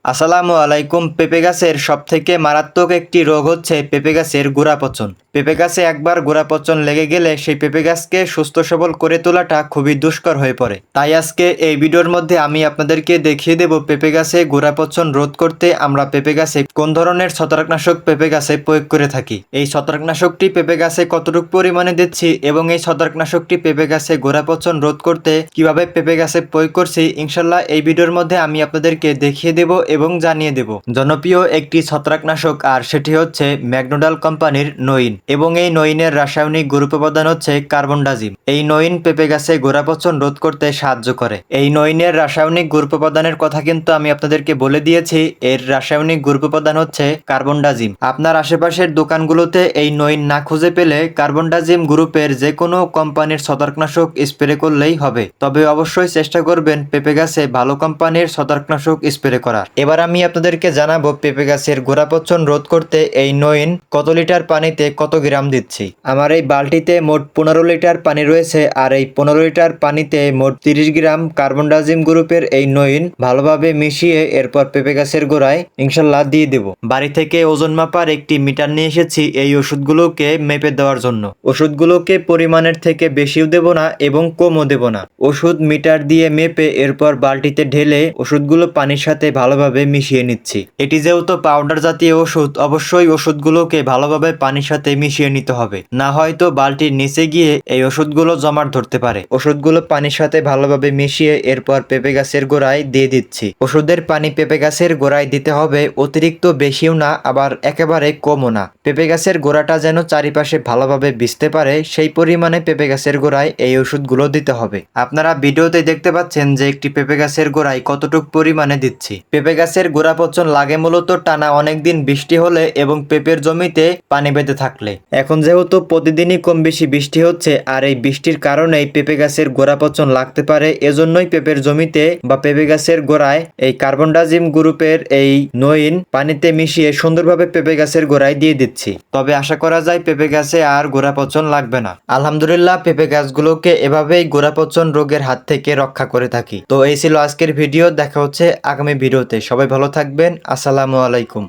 আসসালামু আলাইকুম। পেঁপে গাছের সবথেকে মারাত্মক একটি রোগ হচ্ছে পেঁপে গাছের গোড়াপচন। পেঁপে গাছে একবার গোড়াপচন লেগে গেলে সেই পেঁপে গাছকে সুস্থ সবল করে তোলাটা খুবই দুষ্কর হয়ে পড়ে। তাই আজকে এই ভিডিওর মধ্যে আমি আপনাদেরকে দেখিয়ে দেব পেঁপে গাছে গোড়াপচন রোধ করতে আমরা পেঁপে গাছে কোন ধরনের ছত্রাকনাশক পেঁপে গাছে প্রয়োগ করে থাকি, এই ছত্রাকনাশকটি পেঁপে গাছে কতটুকু পরিমাণে দিচ্ছি এবং এই ছত্রাকনাশকটি পেঁপে গাছে গোড়াপচন রোধ করতে কিভাবে পেঁপে গাছে প্রয়োগ করছি, ইনশাল্লাহ এই ভিডিওর মধ্যে আমি আপনাদেরকে দেখিয়ে দেব এবং জানিয়ে দেব। জনপ্রিয় একটি ছত্রাকনাশক আর সেটি হচ্ছে ম্যাগনোডাল কোম্পানির নইন এবং এই নইনের রাসায়নিক গ্রুপ উপাদান হচ্ছে কার্বনডাজিম। এই নইন পেঁপে গাছে গোড়াপচন রোধ করতে সাহায্য করে। এই নইনের রাসায়নিক গ্রুপ উপাদানের কথা কিন্তু আমি আপনাদেরকে বলে দিয়েছি। এর রাসায়নিক গ্রুপ উপাদান হচ্ছে কার্বনডাজিম। আপনার আশেপাশের দোকানগুলোতে এই নইন না খুঁজে পেলে কার্বনডাজিম গ্রুপের যে কোনো কোম্পানির ছত্রাকনাশক স্প্রে করলেই হবে। তবে অবশ্যই চেষ্টা করবেন পেঁপে গাছে ভালো কোম্পানির ছত্রাকনাশক স্প্রে করার। এবার আমি আপনাদেরকে জানাবো পেঁপে গাছের গোড়াপচন রোধ করতে এই নইন কত লিটার পানিতে কত গ্রাম দিচ্ছি। আমার এই বালতিতে মোট 15 লিটার পানি রয়েছে আর এই 15 লিটার পানিতে মোট 30 গ্রাম কার্বনডাজিম গ্রুপের এই নইন ভালোভাবে মিশিয়ে এরপর পেঁপে গাছের গোড়ায় ইনশাল্লাহ দিয়ে দেব। বাড়ি থেকে ওজন মাপার একটি মিটার নিয়ে এসেছি এই ওষুধগুলোকে মেপে দেওয়ার জন্য। ওষুধগুলোকে পরিমাণের থেকে বেশিও দেব না এবং কমও দেব না। ওষুধ মিটার দিয়ে মেপে এরপর বালতিতে ঢেলে ওষুধগুলো পানির সাথে ভালোভাবে মিশিয়ে নিচ্ছি। এটি যেহেতু পাউডার জাতীয় ওষুধ, অবশ্যই ওষুধগুলোকে ভালোভাবে পানির সাথে মিশিয়ে নিতে হবে, না হয়তো বালতির নিচে গিয়ে এই ওষুধগুলো জমাট ধরতে পারে। ওষুধগুলো পানির সাথে ভালোভাবে মিশিয়ে এরপর পেঁপে গাছের গোড়ায় দিয়ে দিচ্ছি। ওষুধের পানি পেঁপে গাছের গোড়ায় দিতে হবে, অতিরিক্ত বেশিও না আবার একেবারে কমও না। পেঁপে গাছের গোড়াটা যেন চারিপাশে ভালোভাবে ভিজতে পারে সেই পরিমাণে পেঁপে গাছের গোড়ায় এই ওষুধগুলো দিতে হবে। আপনারা ভিডিওতে দেখতে পাচ্ছেন যে একটি পেঁপে গাছের গোড়ায় কতটুকু পরিমাণে দিচ্ছি। পেঁপে গাছের গোড়াপচন লাগে মূলত টানা অনেকদিন বৃষ্টি হলে এবং পেঁপের জমিতে পানি বেঁধে থাকলে। এখন যেহেতু প্রতিদিনই কম বেশি বৃষ্টি হচ্ছে আর এই বৃষ্টির কারণেই পেঁপে গাছের গোড়াপচন লাগতে পারে, এজন্যই পেঁপের জমিতে বা পেঁপে গাছের গোড়ায় এই কার্বনডাজিম গ্রুপের এই নইন পানিতে মিশিয়ে সুন্দরভাবে পেঁপে গাছের গোড়ায় দিয়ে দিচ্ছি। তবে আশা করা যায় পেঁপে গাছে আর গোড়াপচন লাগবে না। আলহামদুলিল্লাহ পেঁপে গাছগুলোকে এভাবেই গোড়াপচন রোগের হাত থেকে রক্ষা করে থাকি। তো এই ছিল আজকের ভিডিও, দেখা হচ্ছে আগামী ভিডিওতে। সবাই ভালো থাকবেন। আসসালামু আলাইকুম।